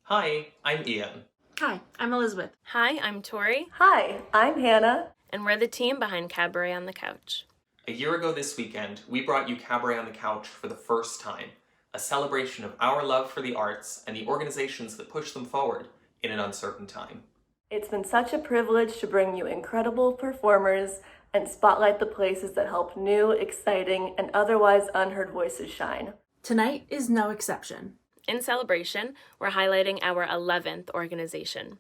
Hi, I'm Ian. Hi, I'm Elizabeth. Hi, I'm Tori. Hi, I'm Hannah. And we're the team behind Cabaret on the Couch. A year ago this weekend, we brought you Cabaret on the Couch for the first time, a celebration of our love for the arts and the organizations that push them forward in an uncertain time. It's been such a privilege to bring you incredible performers and spotlight the places that help new, exciting, and otherwise unheard voices shine. Tonight is no exception. In celebration, we're highlighting our 11th organization,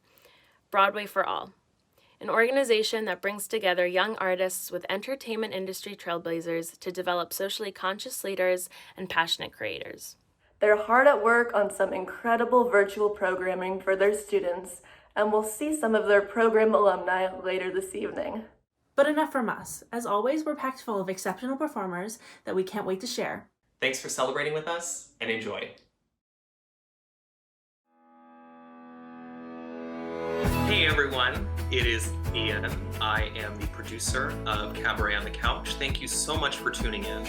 Broadway for All, an organization that brings together young artists with entertainment industry trailblazers to develop socially conscious leaders and passionate creators. They're hard at work on some incredible virtual programming for their students, and we'll see some of their program alumni later this evening. But enough from us. As always, we're packed full of exceptional performers that we can't wait to share. Thanks for celebrating with us, and enjoy. Hey everyone, it is Ian. I am the producer of Cabaret on the Couch. Thank you so much for tuning in.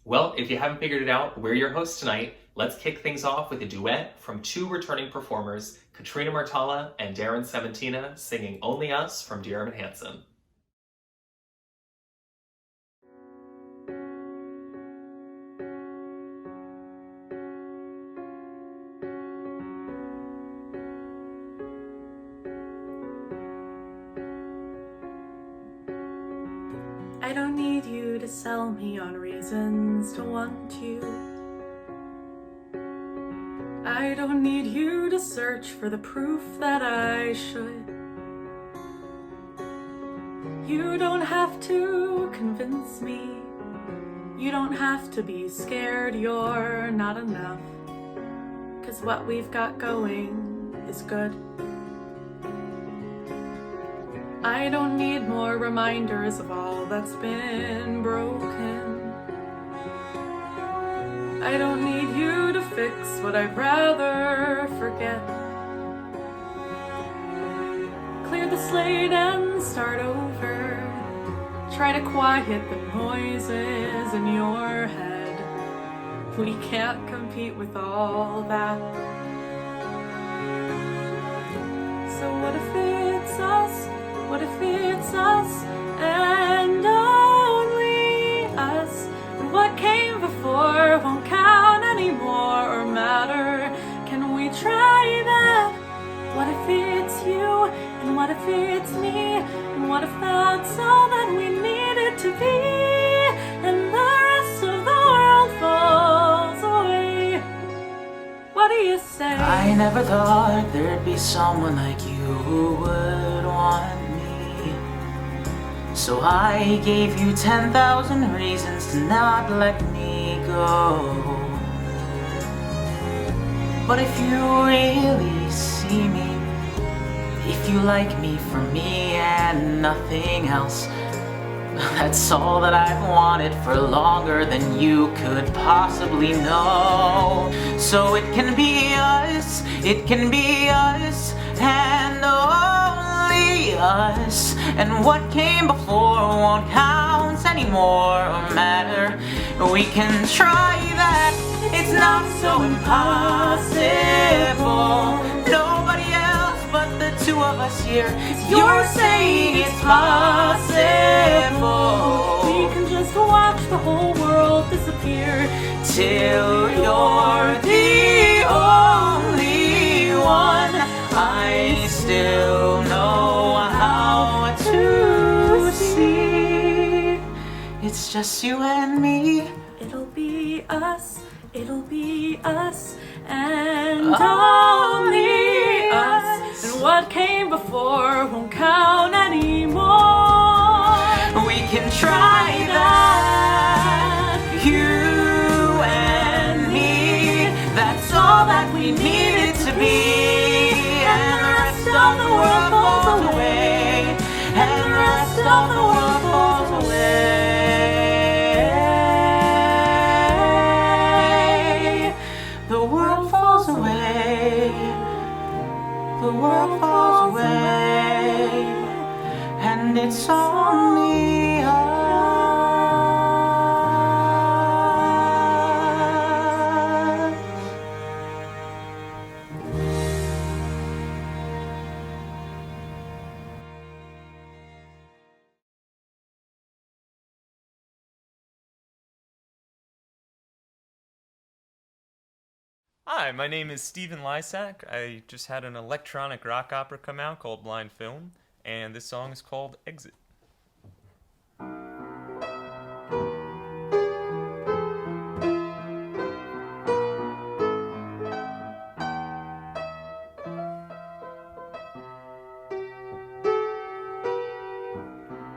Well, if you haven't figured it out, we're your hosts tonight. Let's kick things off with a duet from two returning performers, Katryna Marttala and Darren Cementina, singing Only Us from Dear Evan Hansen. I don't need you to sell me on reasons to want you. I don't need you to search for the proof that I should. You don't have to convince me. You don't have to be scared you're not enough. 'Cause what we've got going is good. I don't need more reminders of all that's been broken. I don't need you to fix what I'd rather forget. Clear the slate and start over. Try to quiet the noises in your head. We can't compete with all that. So what if it's us? What if it's us and only us? And what came before won't count anymore or matter. Can we try that? What if it's you? And what if it's me? And what if that's all that we need it to be? And the rest of the world falls away. What do you say? I never thought there'd be someone like you who would want me. So I gave you 10,000 reasons to not let me go. But if you really see me, if you like me for me and nothing else, that's all that I've wanted for longer than you could possibly know. So it can be us, and only us. And what came before won't count anymore or matter. We can try that, it's not so impossible. Nobody else but the two of us here. You're saying it's possible. We can just watch the whole world disappear till you're the only one. I still know just you and me. It'll be us, and only us. And what came before won't count anymore. We can try that, you and me. That's all that we need it to be. And the rest of the world falls away. And the rest of the world falls away. The world falls away. The world falls away. And it's only us. Hi, my name is Stephen Lysak. I just had an electronic rock opera come out called Blind Film, and this song is called Exit.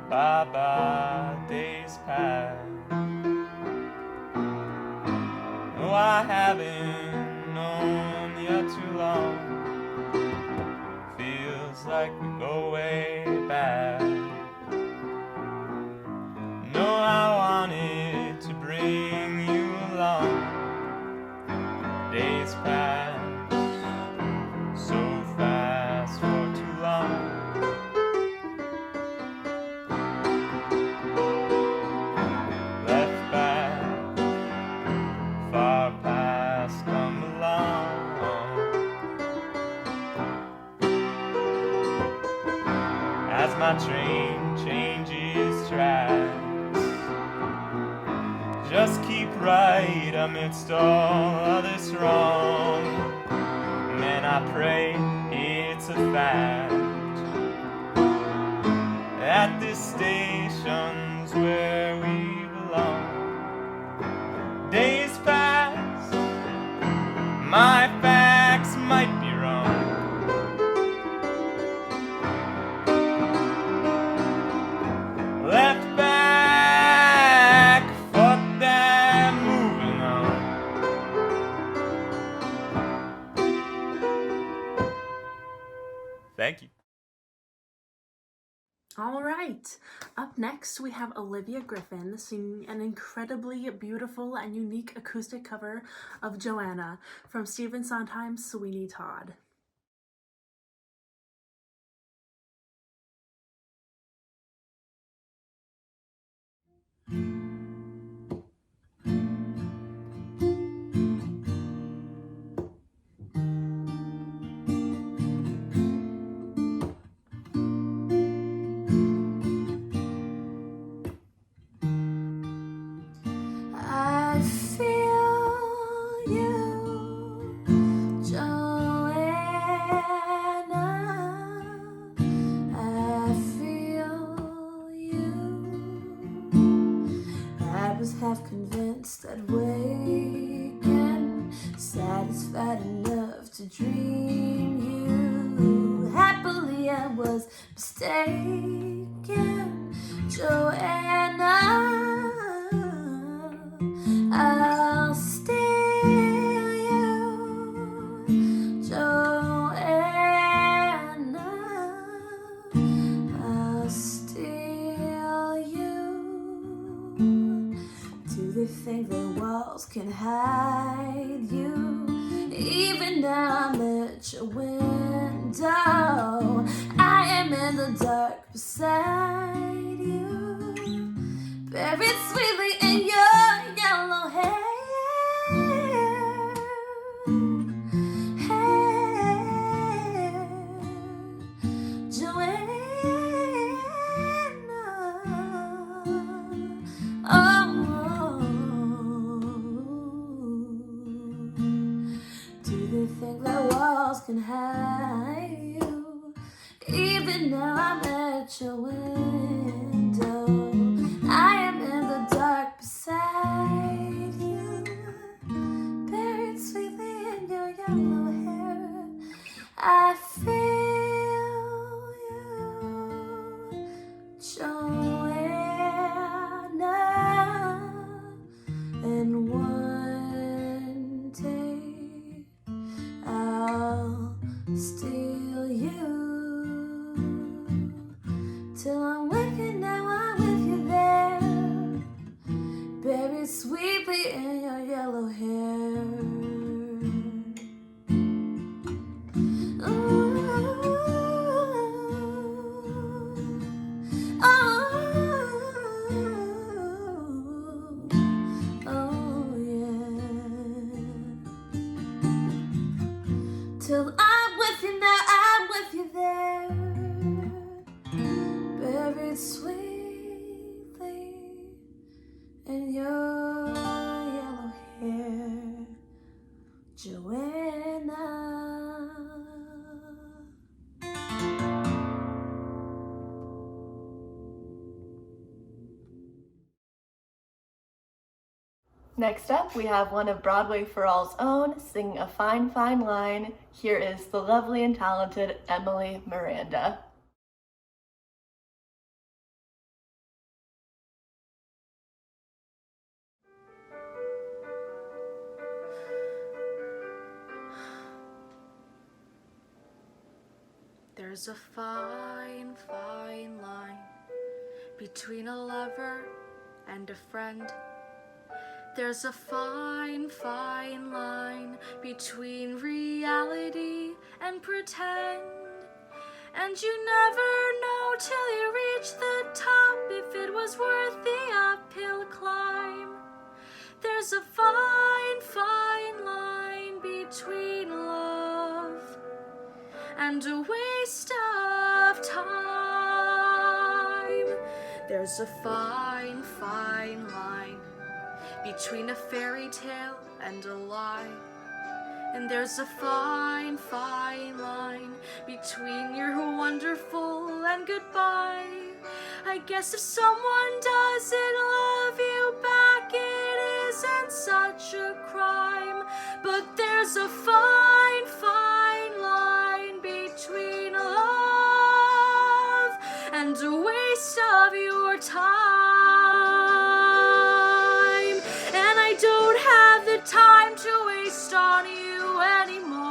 Bye-bye, days pass. Oh, I haven't known you too long. Feels like we go way back. No, I wanted to bring you along. Days pass so fast for too long. Left back, far past, come along. As my train changes tracks, just keep right amidst all of this wrong. Man, I pray it's a fact that this station's where we belong. Days pass, my facts might be wrong. Left back, fuck that, moving on. Thank you. All right. Up next, we have Olivia Griffin singing an incredibly beautiful and unique acoustic cover of Joanna from Stephen Sondheim's Sweeney Todd. I feel you, Joanna. I feel you. I was half convinced I'd waken, satisfied enough to dream you. Happily I was mistaken, Joanna. I'll steal you, Joanna. I'll steal you. Do they think their walls can hide you? Even now I'm at your window. I am in the dark beside you, buried sweetly in your yellow hair. Joanna. Oh, do they think that walls can hide you? Even now I'm at your window. I am in the dark Till I'm with you now, I'm with you there, buried sweetly in your yellow hair. Till I'm with you now, I'm with you there, buried sweetly in your yellow hair, Joanna. Next up, we have one of Broadway for All's own singing a fine, fine line. Here is the lovely and talented Emilie Miranda. There's a fine, fine line between a lover and a friend. There's a fine, fine line between reality and pretend. And you never know till you reach the top if it was worth the uphill climb. There's a fine, fine line between love and a waste of time. There's a fine, fine line between a fairy tale and a lie. And there's a fine, fine line between your wonderful and goodbye. I guess if someone doesn't love you back, it isn't such a crime. But there's a fine, fine line between love and a waste of your time. And I don't have the time to waste on you anymore.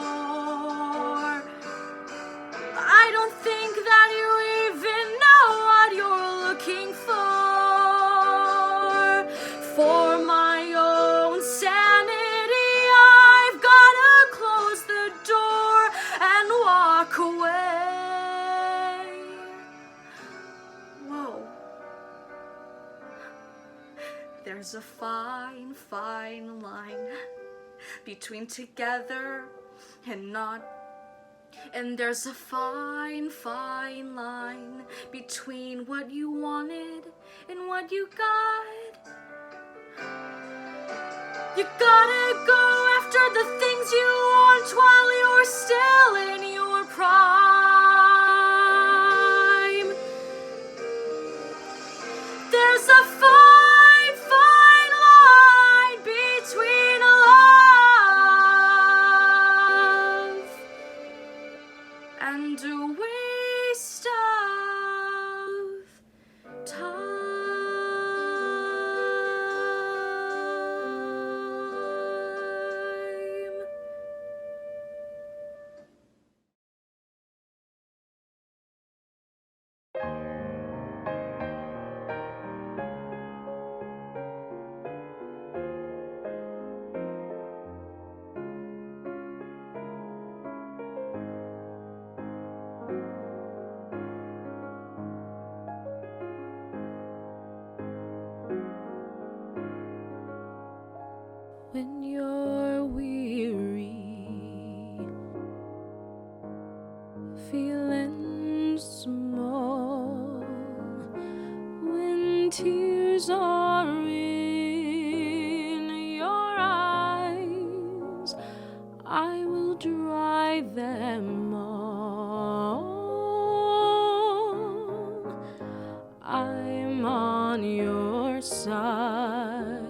I don't think that you even know what you're looking for. For my own sanity, I've gotta close the door and walk away. Whoa. There's a fine, fine line between together and not. And there's a fine, fine line between what you wanted and what you got. You gotta go after the things you want while you're still in your prime. There's a fine, fine line between love and a waste of time. When you're weary, feeling small, when tears are in your eyes, I will dry them all. I'm on your side.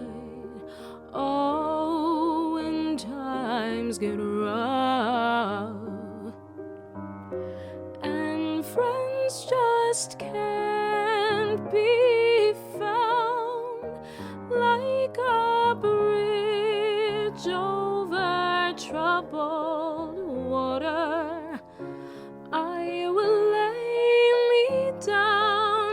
Oh, when times get rough and friends just can't be found, like a bridge over troubled water, I will lay me down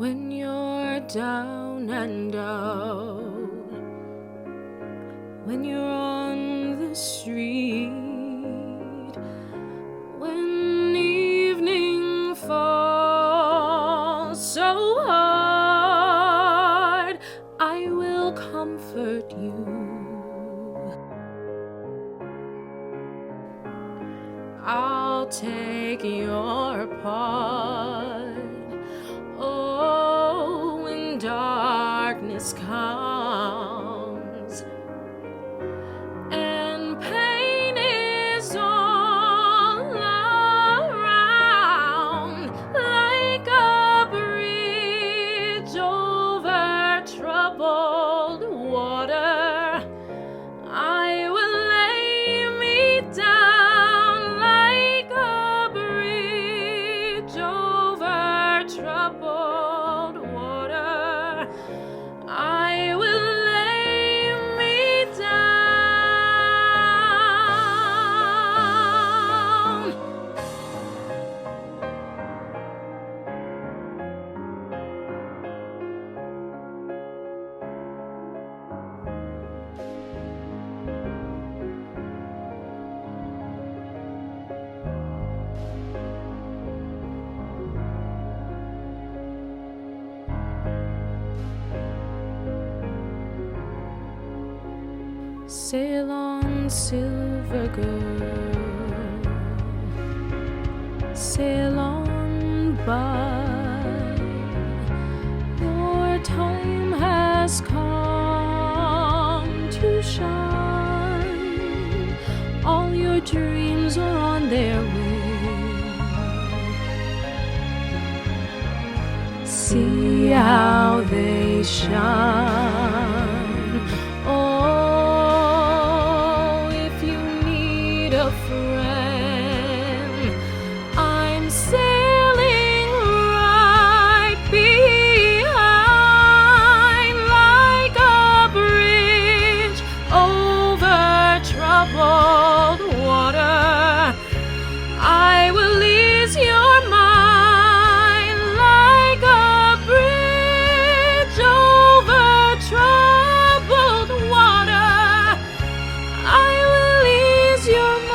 when you're down and out, when you're on the street, when evening falls so hard, I will comfort you. I'll take your part. Oh, when darkness comes and pain is all around, like a bridge over troubled water, I will lay me down like a bridge over troubled water. I will lay me down. Sail on, silver girl, sail on by. Your time has come to shine. All your dreams are on their way. See how they shine. Oh, if you need a friend, I'm sailing right behind, like a bridge over troubled water. I will ease your mind, like a bridge over troubled water. I will ease your mind.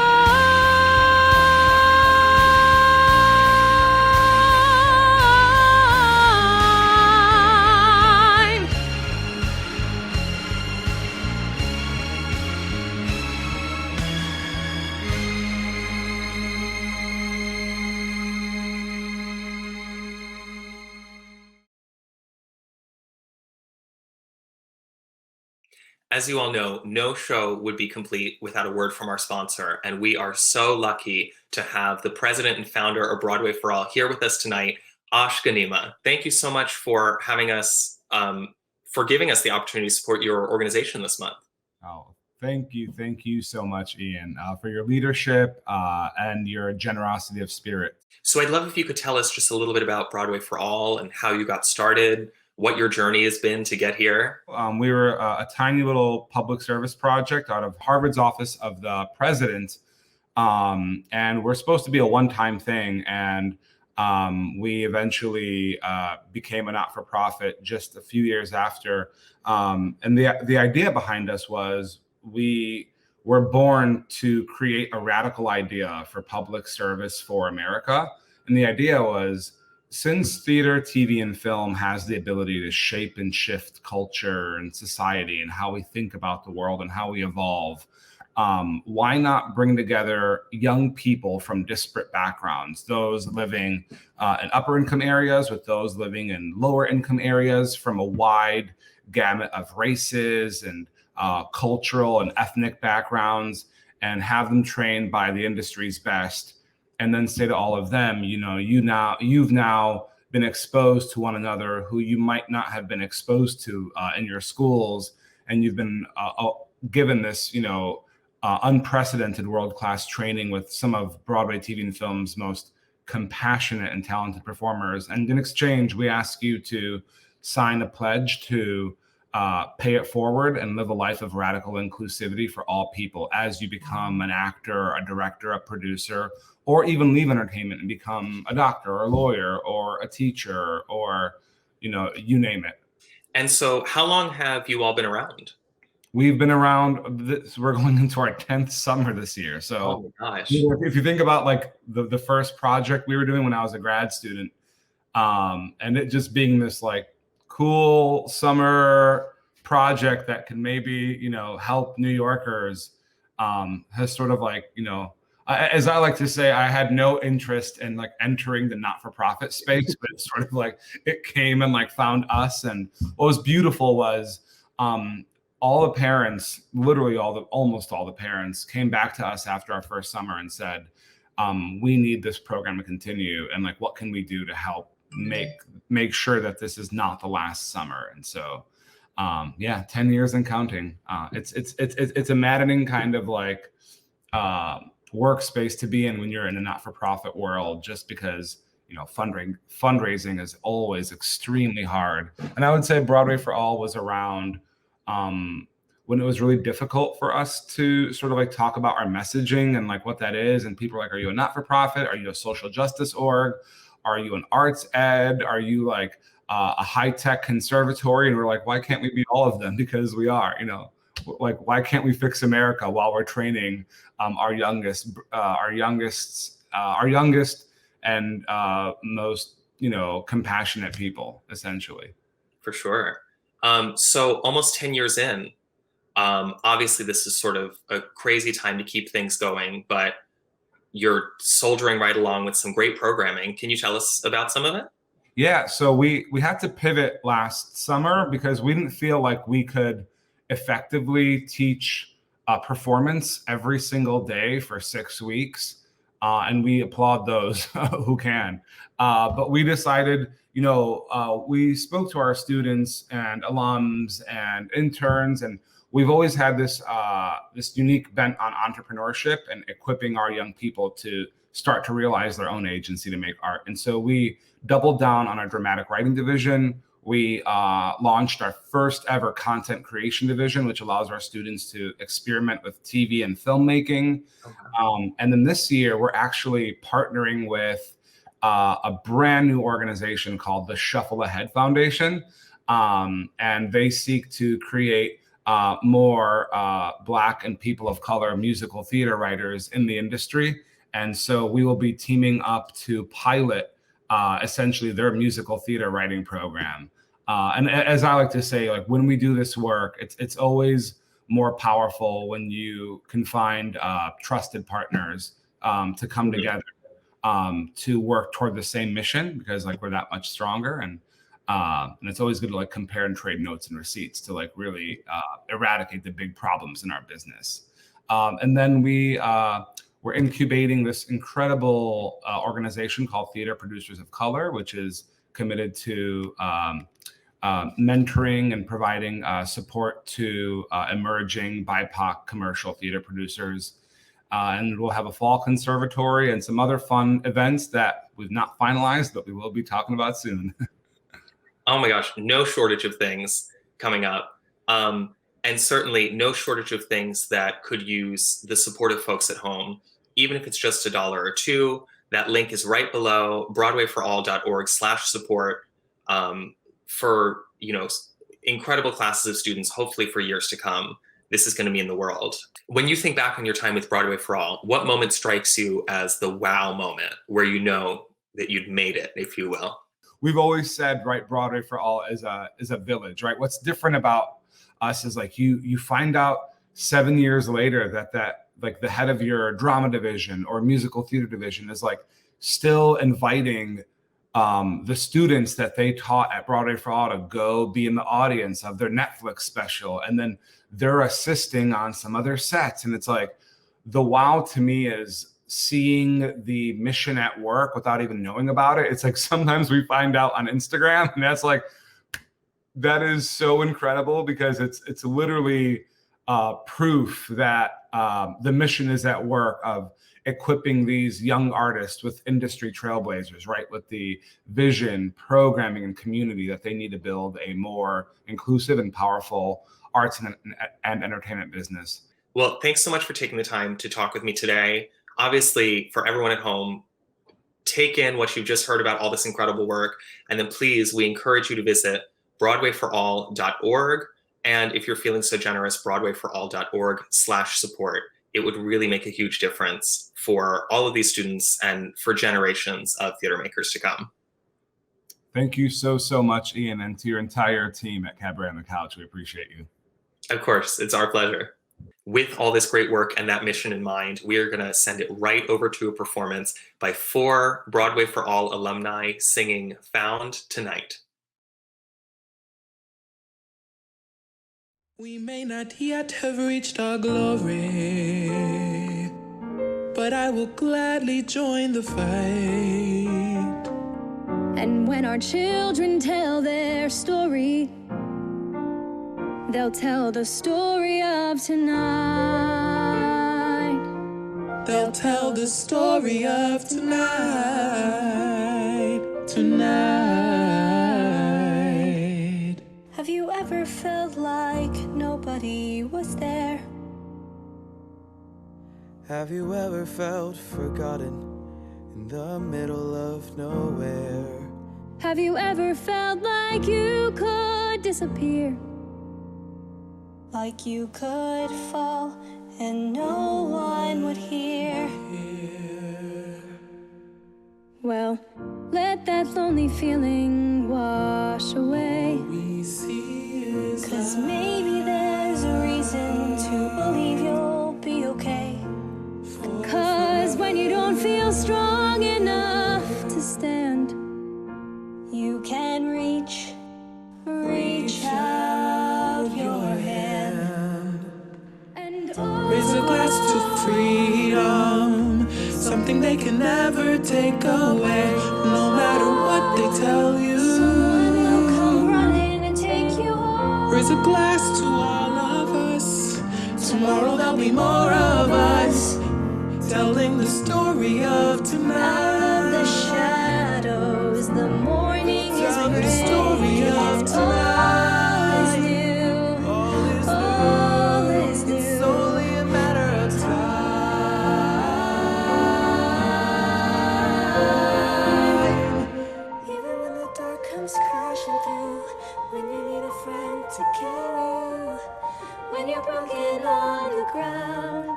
As you all know, no show would be complete without a word from our sponsor, and we are so lucky to have the president and founder of Broadway for All here with us tonight, Ash Ganima. Thank you so much for having us, for giving us the opportunity to support your organization this month. Oh, thank you so much, Ian, for your leadership and your generosity of spirit. So I'd love if you could tell us just a little bit about Broadway for All and how you got started, what your journey has been to get here. We were a tiny little public service project out of Harvard's Office of the President, and we're supposed to be a one-time thing, and we eventually became a not-for-profit just a few years after. And the idea behind us was we were born to create a radical idea for public service for America. And the idea was, since theater, TV, and film has the ability to shape and shift culture and society and how we think about the world and how we evolve, why not bring together young people from disparate backgrounds, those living in upper income areas with those living in lower income areas, from a wide gamut of races and cultural and ethnic backgrounds, and have them trained by the industry's best, and then say to all of them, you've now been exposed to one another who you might not have been exposed to in your schools, and you've been given this, unprecedented world-class training with some of Broadway, TV, and film's most compassionate and talented performers. And in exchange, we ask you to sign a pledge to pay it forward and live a life of radical inclusivity for all people as you become an actor, a director, a producer, or even leave entertainment and become a doctor or a lawyer or a teacher or you name it. And so how long have you all been around? We've been around. We're going into our 10th summer this year. So, oh my gosh, if you think about like the first project we were doing when I was a grad student, and it just being this like cool summer project that can maybe help New Yorkers, has sort of like as I like to say, I had no interest in like entering the not-for-profit space, but it's sort of like it came and like found us. And what was beautiful was all the parents, literally almost all the parents, came back to us after our first summer and said, we need this program to continue, and like what can we do to help make sure that this is not the last summer. And so 10 years and counting. It's a maddening kind of like workspace to be in when you're in a not-for-profit world, just because fundraising is always extremely hard. And I would say Broadway for All was around when it was really difficult for us to sort of like talk about our messaging and like what that is. And people are like, are you a not-for-profit? Are you a social justice org? Are you an arts ed? Are you like a high-tech conservatory? And we're like, why can't we be all of them? Because we are, like, why can't we fix America while we're training our youngest and most compassionate people, essentially. For sure. So almost 10 years in, obviously this is sort of a crazy time to keep things going, but you're soldiering right along with some great programming. Can you tell us about some of it? Yeah, so we had to pivot last summer because we didn't feel like we could effectively teach performance every single day for 6 weeks. And we applaud those who can. But we decided, we spoke to our students and alums and interns, and we've always had this unique bent on entrepreneurship and equipping our young people to start to realize their own agency to make art. And so we doubled down on our dramatic writing division. We launched our first ever content creation division, which allows our students to experiment with TV and filmmaking. Okay. And then this year, we're actually partnering with a brand new organization called the Shuffle Ahead Foundation. And they seek to create more Black and people of color musical theater writers in the industry. And so we will be teaming up to pilot essentially their musical theater writing program. And as I like to say, like when we do this work, it's always more powerful when you can find trusted partners to come together to work toward the same mission, because like we're that much stronger. And it's always good to like compare and trade notes and receipts to like really eradicate the big problems in our business. And then we're incubating this incredible organization called Theater Producers of Color, which is committed to mentoring and providing support to emerging BIPOC commercial theater producers. And we'll have a fall conservatory and some other fun events that we've not finalized, but we will be talking about soon. Oh my gosh, no shortage of things coming up. And certainly no shortage of things that could use the support of folks at home, even if it's just $1 or $2. That link is right below, broadwayforall.org/support, for incredible classes of students, hopefully for years to come. This is going to mean the world. When you think back on your time with Broadway for All, what moment strikes you as the wow moment, where you know that you'd made it, if you will? We've always said, right, Broadway for All is a village, right? What's different about us is like you find out 7 years later that like the head of your drama division or musical theater division is like still inviting the students that they taught at Broadway for All to go be in the audience of their Netflix special, and then they're assisting on some other sets. And it's like the wow to me is seeing the mission at work without even knowing about it. It's like sometimes we find out on Instagram, and that's like, that is so incredible, because it's literally proof that the mission is at work of equipping these young artists with industry trailblazers, right? With the vision, programming, and community that they need to build a more inclusive and powerful arts and entertainment business. Well, thanks so much for taking the time to talk with me today. Obviously, for everyone at home, take in what you've just heard about all this incredible work. And then please, we encourage you to visit broadwayforall.org. And if you're feeling so generous, broadwayforall.org/support. It would really make a huge difference for all of these students and for generations of theater makers to come. Thank you so much, Ian, and to your entire team at Cabaret on the Couch. We appreciate you. Of course, it's our pleasure. With all this great work and that mission in mind, we are going to send it right over to a performance by 4 Broadway for All alumni singing Found Tonight. We may not yet have reached our glory, but I will gladly join the fight. And when our children tell their story, they'll tell the story of tonight. They'll tell the story of tonight. Tonight. Have you ever felt like nobody was there? Have you ever felt forgotten in the middle of nowhere? Have you ever felt like you could disappear? Like you could fall and no one would hear? Well, let that lonely feeling wash away. 'Cause maybe there's a reason to believe you'll be okay. 'Cause when you don't feel strong enough to stand, you can reach out your hand. And Raise a glass to freedom, something they can never take away, no matter what they tell you. someone will come running and take you home. Raise a glass to all of us. Tomorrow there'll be more of us, telling the story of tonight. Out of the shadows, the morning is Telling the gray, story of and tonight. all is new. All is new. It's only a matter of time. Even when the dark comes crashing through, when you need a friend to carry you, when you're broken on the ground,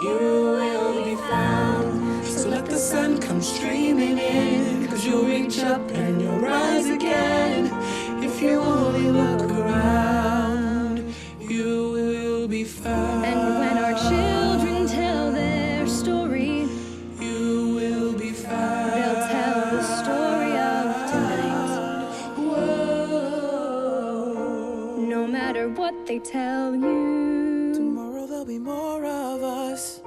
you will be found. So let the sun come streaming in, 'cause you'll reach up and you'll rise again. If you only look around, you will be found. And when our children tell their story, you will be found. they'll tell the story of tonight. Whoa. No matter what they tell you, Tomorrow there'll be more of us,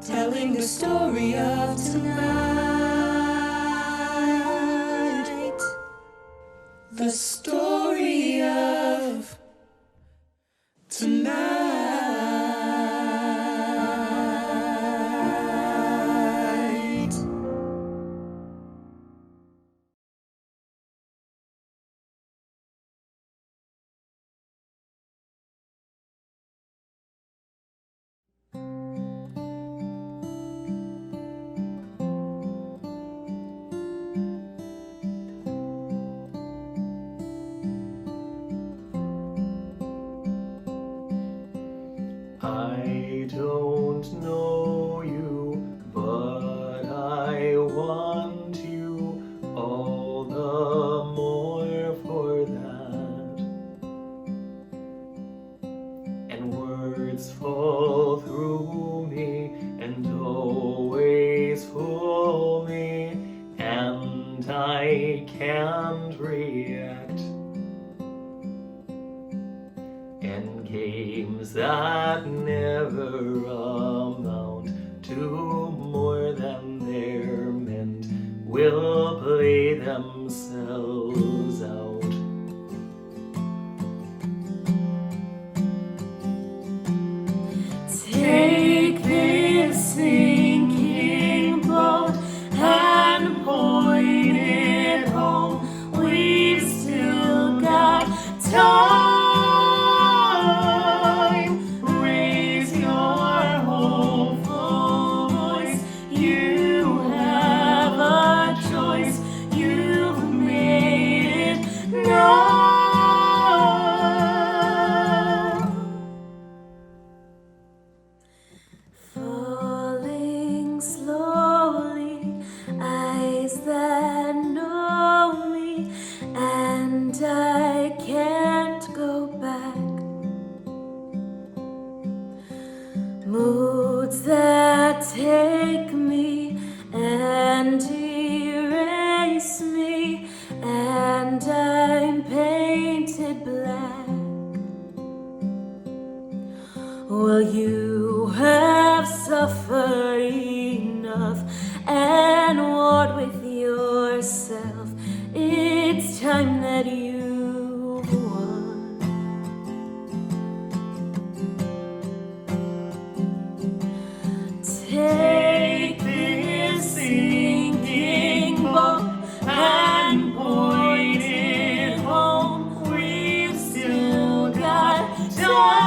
telling the story of tonight. The story of tonight. I don't know you, but I want you all the more for that. And words fall through me and always fool me, and I can't react. And games that never amount to more than they're meant will play themselves out. take this sinking boat and point it home. We've still got time. Raise your hopeful voice. You have a take me and erase me, and I'm painted black. Well, you have suffered enough and warred with yourself. It's time that you won. Take this sinking boat and point it home. We've still got time.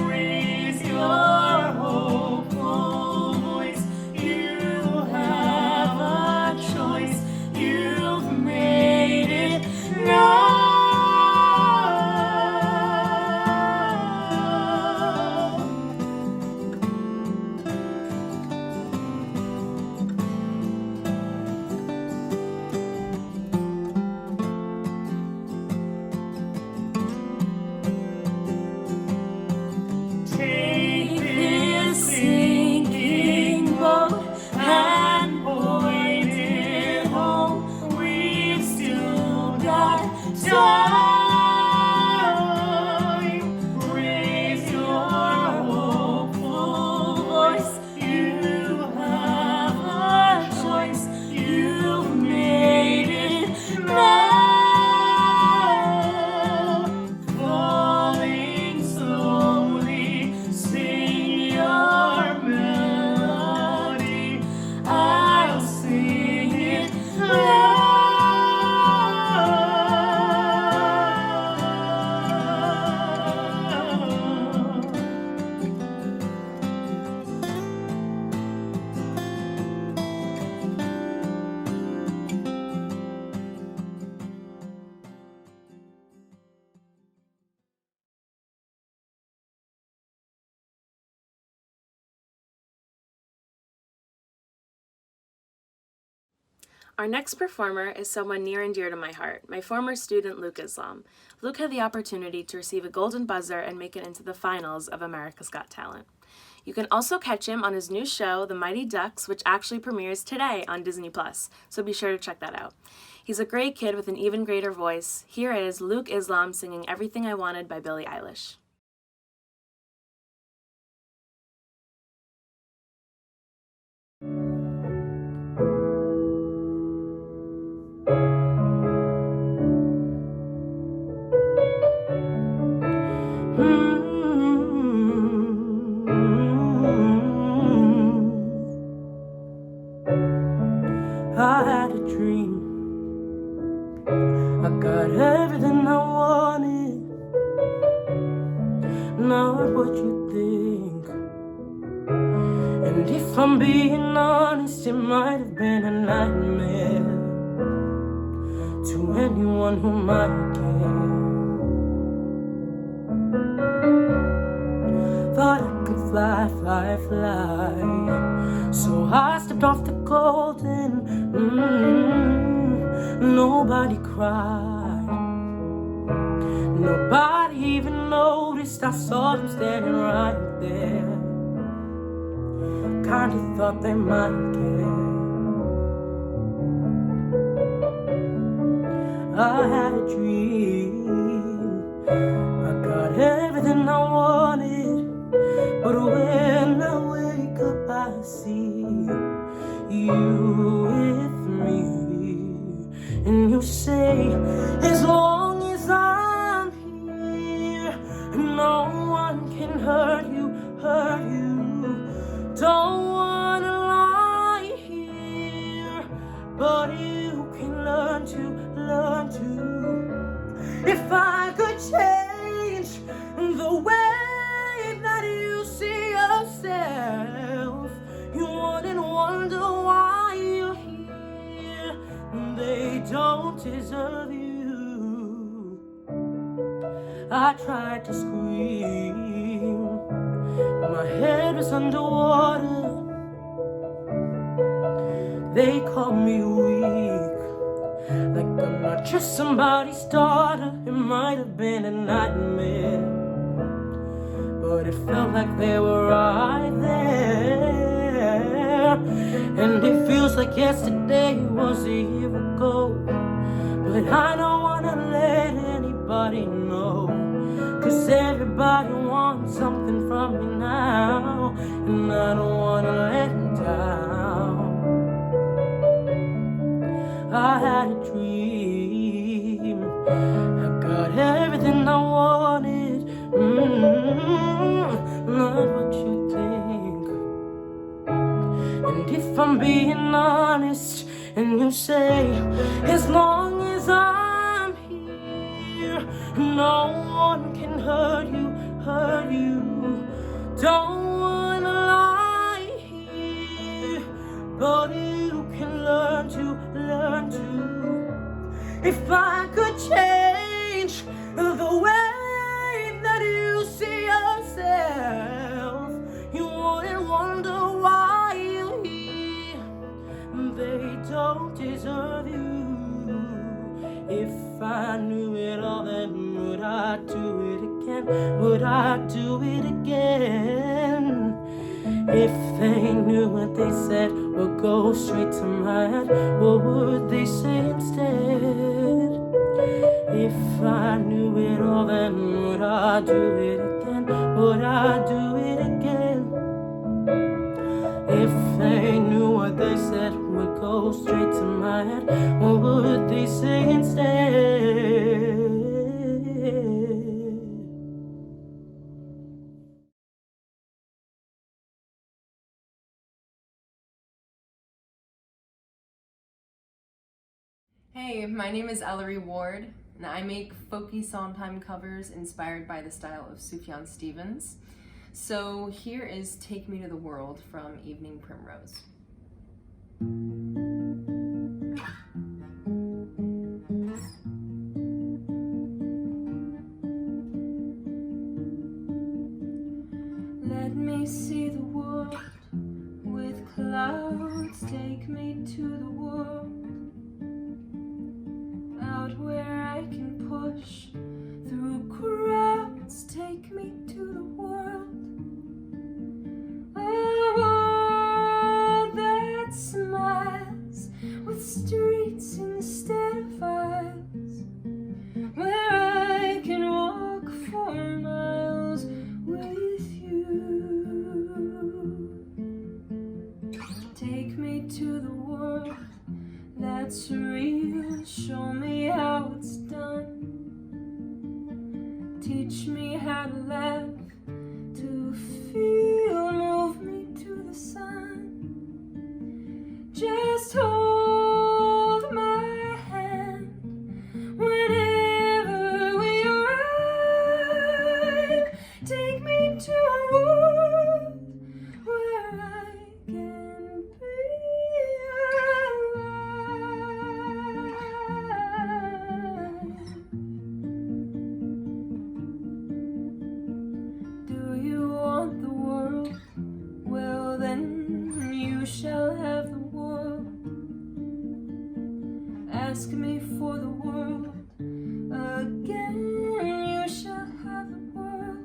Raise your hopeful voice. You have a choice. You've made it now. Take this sinking boat and point it home. We've still got time. Raise your hopeful voice. You have a choice. You've made it now. Falling slowly, sing your melody. I'll sing it loud. Our next performer is someone near and dear to my heart, my former student Luke Islam. Luke had the opportunity to receive a golden buzzer and make it into the finals of America's Got Talent. You can also catch him on his new show, The Mighty Ducks, which actually premieres today on Disney+, so be sure to check that out. He's a great kid with an even greater voice. Here is Luke Islam singing Everything I Wanted by Billie Eilish. I had a dream. I got everything I wanted. Not what you think. And if I'm being honest, it might have been a nightmare to anyone who might care. Thought I could fly, fly, fly. So I stepped off the golden. Nobody cried. Nobody even noticed. I saw them standing right there. Kinda thought they might care. I had a dream. I got everything I wanted. But when I wake up, I see you with me. And you say, as long as I'm here, no one can hurt you, hurt you. Don't wanna lie here, but you can learn to. If I could change the way that you see yourself, you wouldn't wonder why you're here. They don't deserve you. I tried to scream, my head was underwater. They call me weak, like I'm not just somebody's daughter. It might have been a nightmare, but it felt like they were right there. And it feels like yesterday was a year ago, but I don't wanna let anybody know, 'cause everybody wants something from me now, and I don't wanna let them down. I had a dream, I got everything I wanted, not what you think. And if I'm being honest, and you say, as long as I'm here, no one can hurt you, hurt you. Don't wanna lie here, but you can learn to. If I could change the way that you see yourself, you wouldn't wonder why you're here. They don't deserve you. If I knew it all, then would I do it again? Would I do it again? If they knew what they said would go straight to my head, what would they say instead? If I knew it all, then would I do it again? Would I do it again? If they knew what they said would go straight to my head, what would they say instead? Hey, my name is Eleri Ward, and I make folky Sondheim covers inspired by the style of Sufjan Stevens. So here is Take Me to the World from Evening Primrose. Let me see the world with clouds, take me to the world, out where I can push through crowds, take me to the world, a world that smiles with streets instead of aisles, where I can walk for miles with you. Take me to the world that's real, show me how it's done. Teach me how to laugh, to feel, move me to the sun. Just hold my hand whenever we ride. Take me to a world where I can be alive. Do you want the world? Well, then you shall have the world. Ask me for the world again, you shall have the world.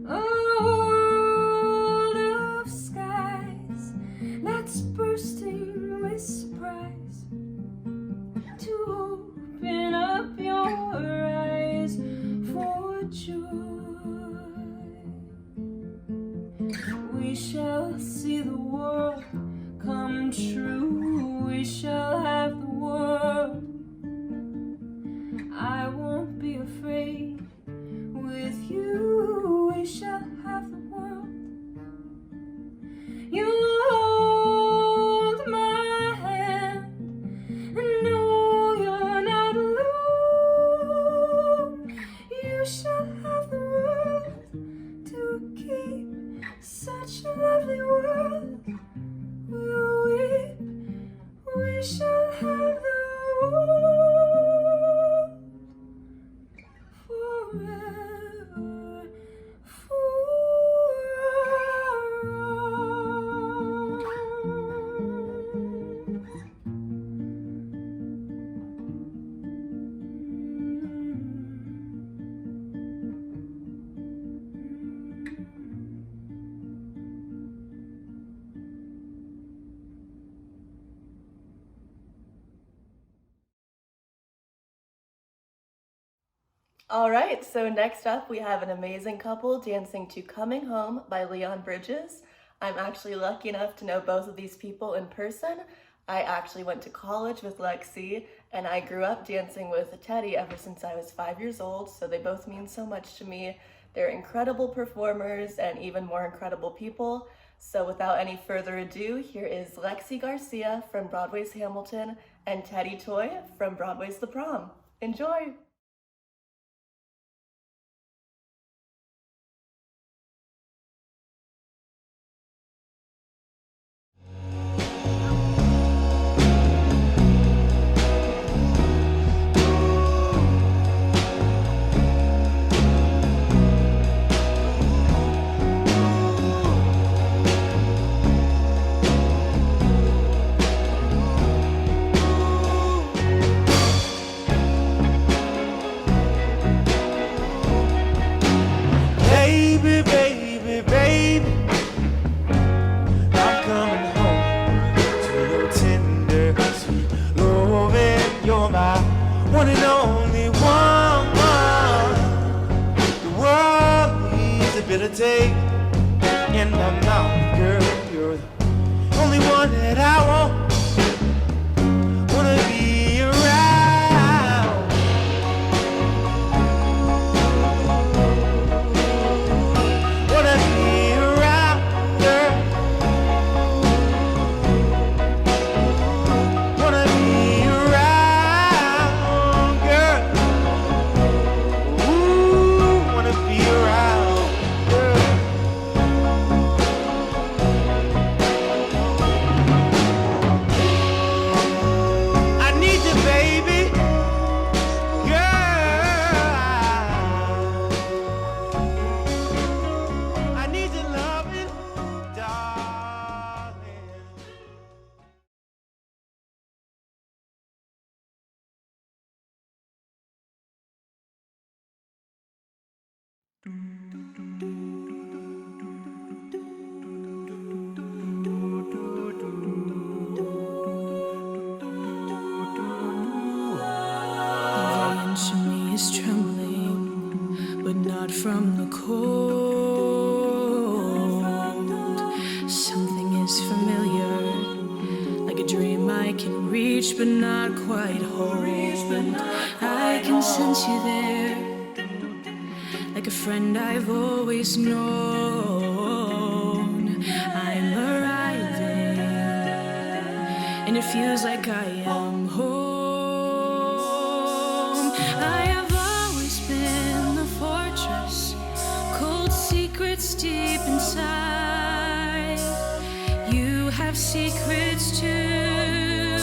A world of skies that's bursting with surprise, to open up your eyes for joy. We shall see the world come true, we shall have the world. I won't be afraid, with you we shall have the world. You hold my hand and know you're not alone. You shall have the world to keep, such a lovely world. We'll weep, we shall have the world for All right, so next up we have an amazing couple dancing to Coming Home by Leon Bridges. I'm actually lucky enough to know both of these people in person. I actually went to college with Lexi, and I grew up dancing with Teddy ever since I was 5 years old, so they both mean so much to me. They're incredible performers and even more incredible people. So without any further ado, here is Lexi Garcia from Broadway's Hamilton and Teddy Toye from Broadway's The Prom. Enjoy! Take in my mouth, girl, you're the only one that I wanna be around. Wanna be around, girl. Wanna be around, girl. Ooh, wanna be around. From the cold, something is familiar, like a dream I can reach but not quite hold. I can sense you there, like a friend I've always known. I'm arriving, and it feels like I am home. I have always been the fortress, cold secrets deep inside. You have secrets too,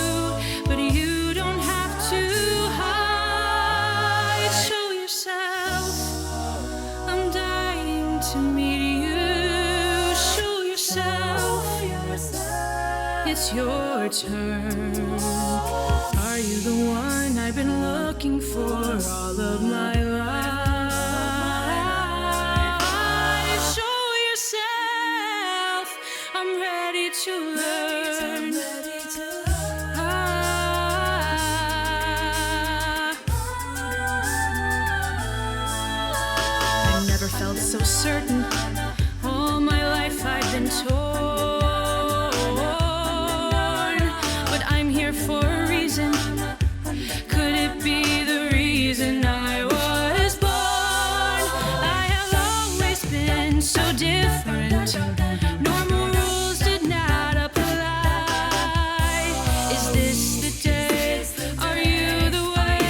but you don't have to hide. Show yourself, I'm dying to meet you. Show yourself, it's your turn. Are you the one I've been looking for all of my life? To learn. I never felt so certain. All my life I've been torn, but I'm here for a reason. Could it be the reason I was born? I have always been so different. Normal rules did not apply. Is this the day? Are you the way?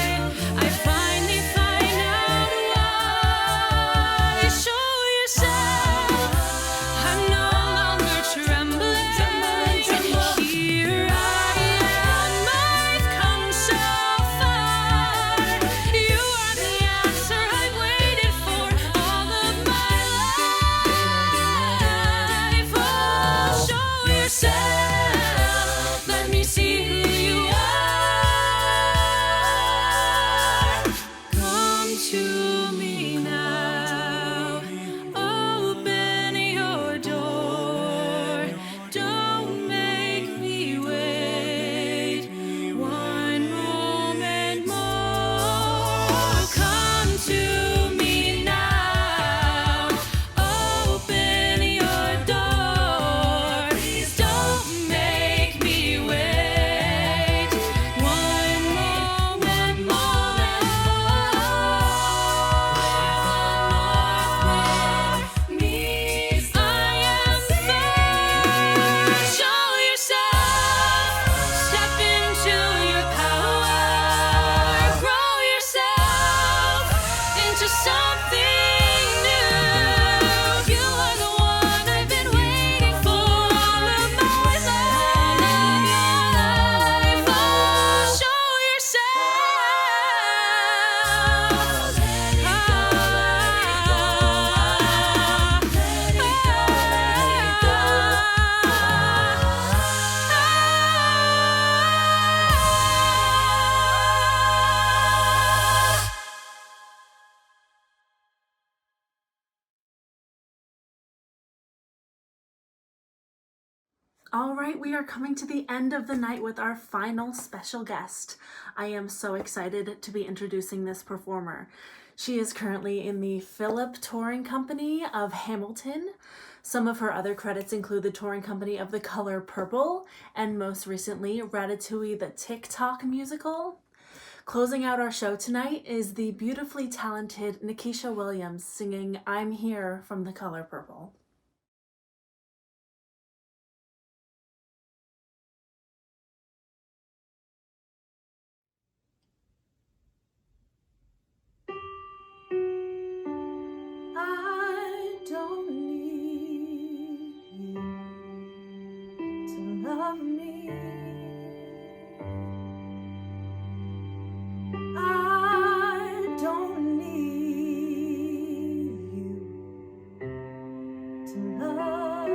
I finally find out why. Show yourself, I'm no longer into something new. You are the one I've been waiting for all of my life. Oh, show yourself. All right, we are coming to the end of the night with our final special guest. I am so excited to be introducing this performer. She is currently in the Philip Touring Company of Hamilton. Some of her other credits include the touring company of The Color Purple, and most recently, Ratatouille the TikTok musical. Closing out our show tonight is the beautifully talented Nikisha Williams singing I'm Here from The Color Purple. I don't need you to love me. I don't need you to love.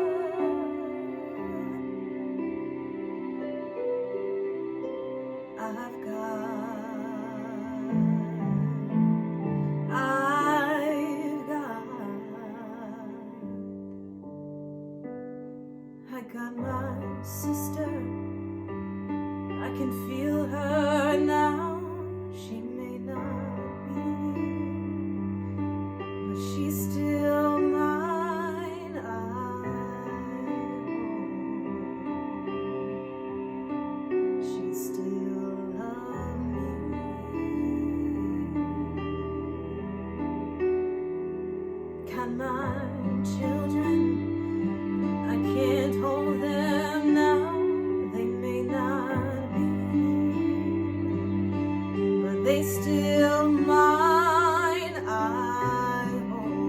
I've got my sister, I can feel her now. She may not be, but she's still mine. She still loves me. Got my children, I can't hold them now, they may not be, but they still mine. I own.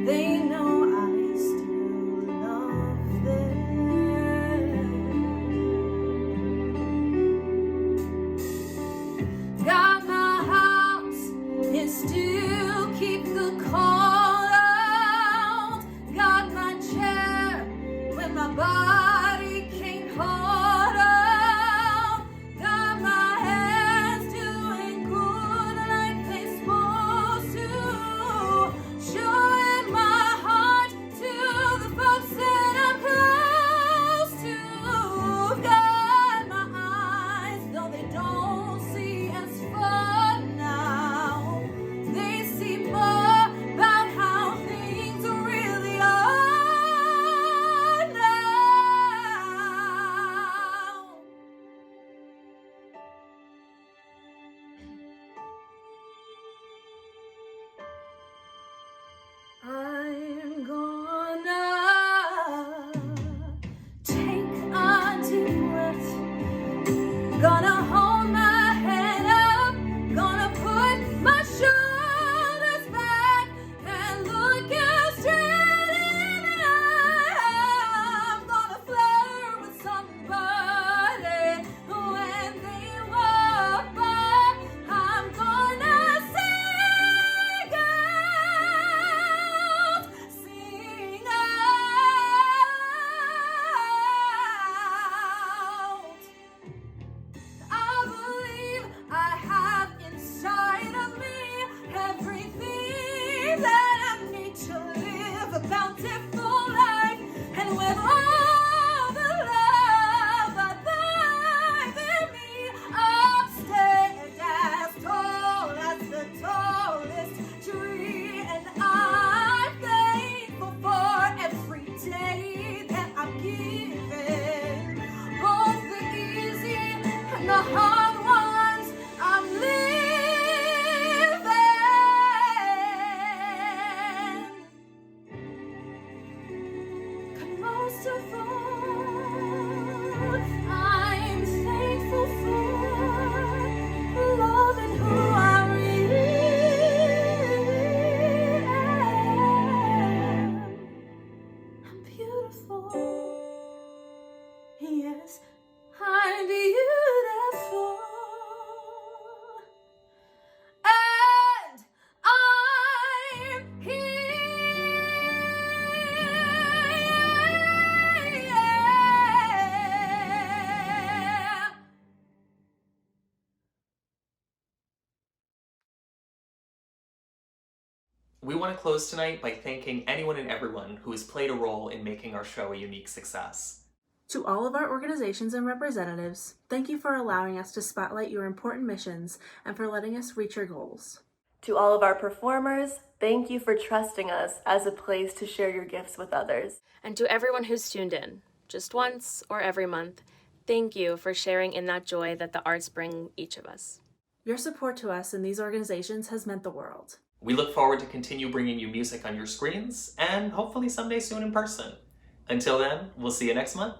They know I still love them. Got my house, it still keep the cold out. Got my chair when my body can't hold out. Got my hands doing We want to close tonight by thanking anyone and everyone who has played a role in making our show a unique success. To all of our organizations and representatives, thank you for allowing us to spotlight your important missions and for letting us reach your goals. To all of our performers, thank you for trusting us as a place to share your gifts with others. And to everyone who's tuned in, just once or every month, thank you for sharing in that joy that the arts bring each of us. Your support to us in these organizations has meant the world. We look forward to continue bringing you music on your screens and hopefully someday soon in person. Until then, we'll see you next month.